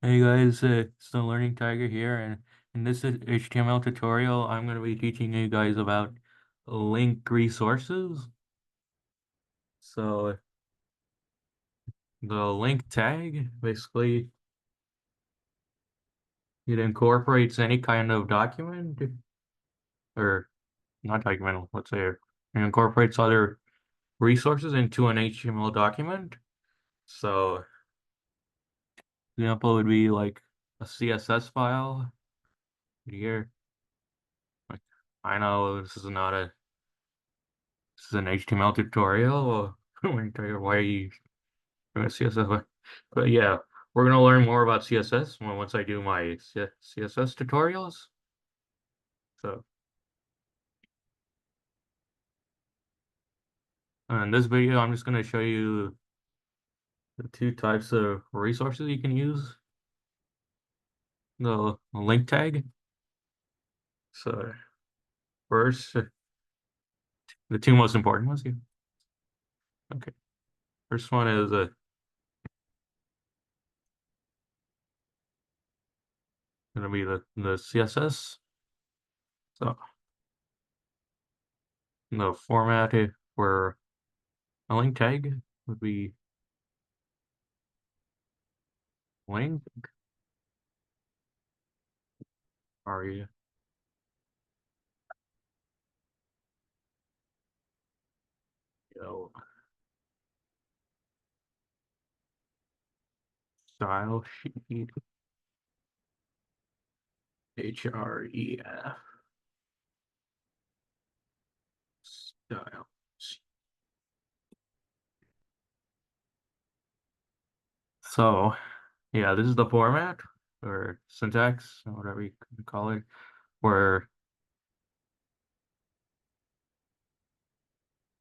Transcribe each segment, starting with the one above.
Hey guys, it's the Learning Tiger here, and in this HTML tutorial, I'm going to be teaching you guys about link resources. So the link tag, basically, it incorporates any kind of document, or not document, let's say, it incorporates other resources into an HTML document. So example would be like a CSS file here. Like, I know this is not a This is an HTML tutorial. I'm going to tell you why you doing CSS. But yeah, we're going to learn more about CSS once I do my CSS tutorials. So in this video, I'm just going to show you the two types of resources you can use. The link tag. So first, the two most important ones here. Okay. First one is going to be the CSS. So the format for a link tag would be link rel style sheet href style sheet. So yeah, this is the format or syntax, or whatever you can call it, where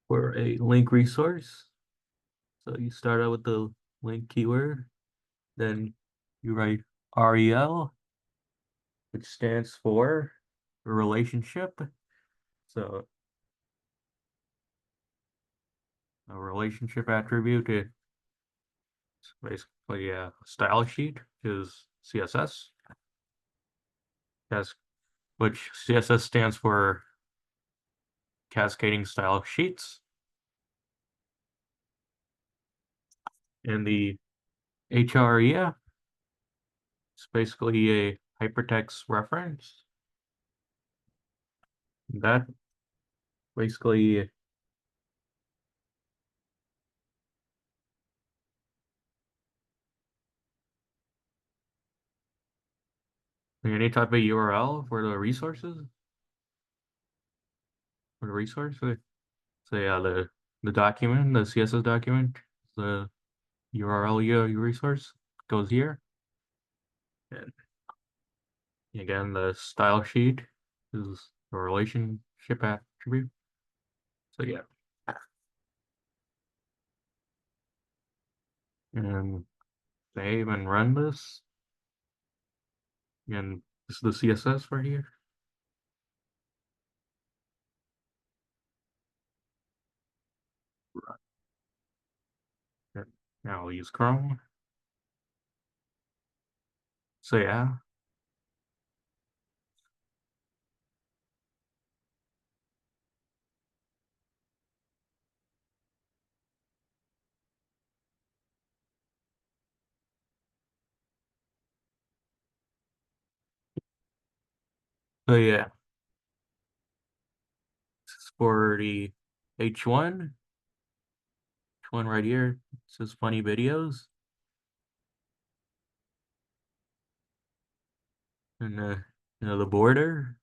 for a link resource. So you start out with the link keyword, then you write rel, which stands for relationship. So a relationship attribute is basically a style sheet is CSS. Yes, which CSS stands for cascading style sheets. And the href is basically a hypertext reference. That basically any type of URL for the resources, for the resource. So yeah, the document, the CSS document, the URL your resource goes here. And again, the style sheet is a relationship attribute. So yeah. And save and run this. And this is the CSS right here. Now I'll use Chrome. So yeah. So yeah, this is for the H1 right here. It says funny videos. And the border.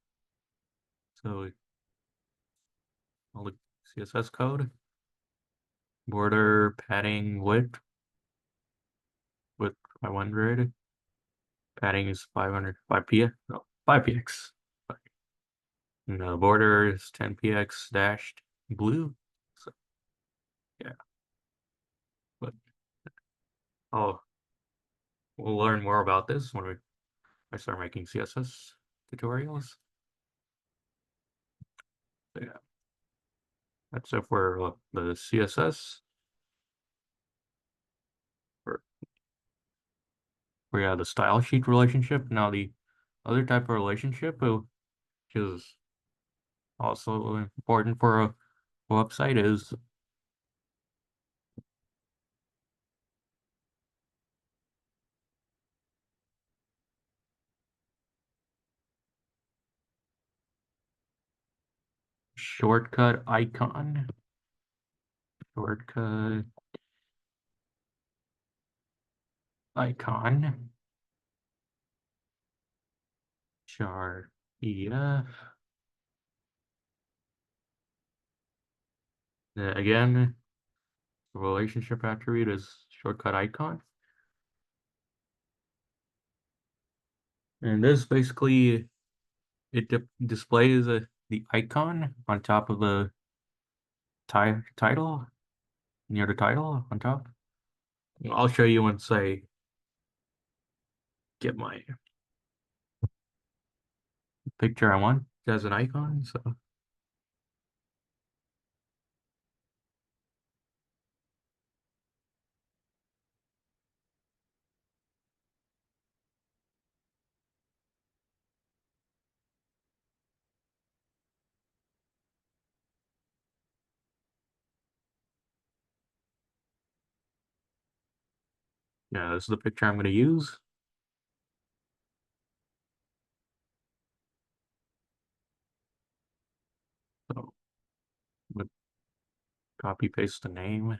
So all the CSS code. Border padding width 500. Padding is 500 5p no 5px. And the border is 10px dashed blue. So yeah, but oh, we'll learn more about this when I start making CSS tutorials. So yeah, that's it for the CSS. For for the style sheet relationship. Now the other type of relationship, which is also important for a website, is shortcut icon. Shortcut icon. Char EF. Again, the relationship attribute is shortcut icon. And this basically, it displays the icon on top of the title, near the title on top. I'll show you once I get my picture I want as an icon. So yeah, this is the picture I'm going to use. So copy paste the name.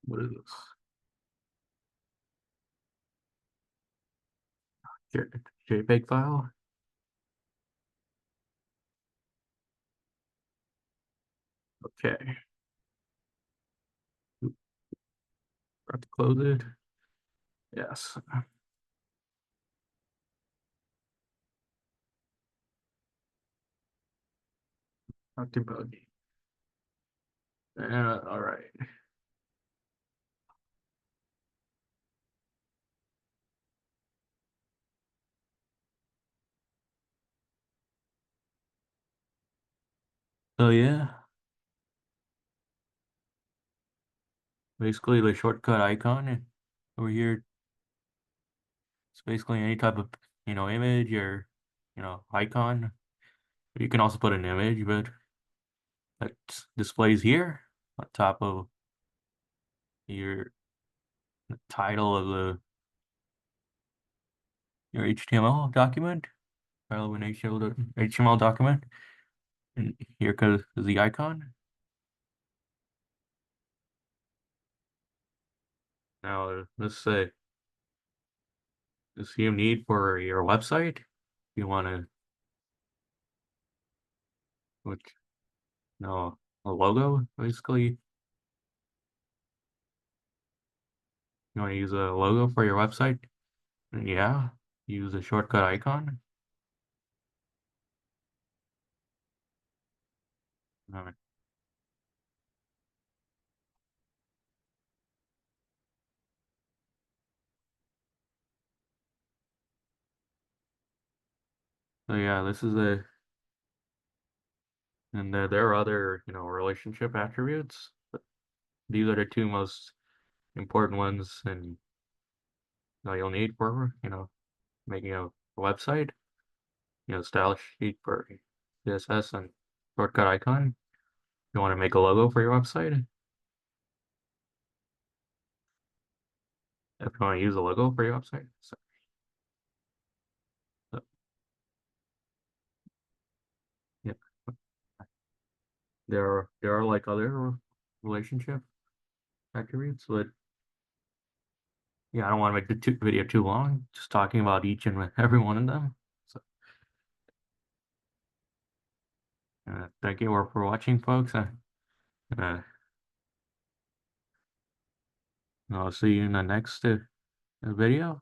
What is this? JPEG file. Okay. Got to close it. Yes. Not too buggy. All right. So yeah, basically the shortcut icon over here. It's basically any type of image or icon. You can also put an image, but that displays here on top of your title of your HTML document, relevant HTML document, and here goes the icon. Now let's say this you need for your website. You want to which no a logo basically. You want to use a logo for your website? And yeah, use a shortcut icon. Uh, So yeah, this is and there are other relationship attributes. But these are the two most important ones, and you'll need for making a website. Style sheet for CSS and shortcut icon. You want to make a logo for your website. If you want to use a logo for your website. So, yeah, there are like other relationship attributes, but yeah, I don't want to make the video too long, just talking about each and every one of them. So, thank you for watching, folks. Uh, I'll see you in the next video.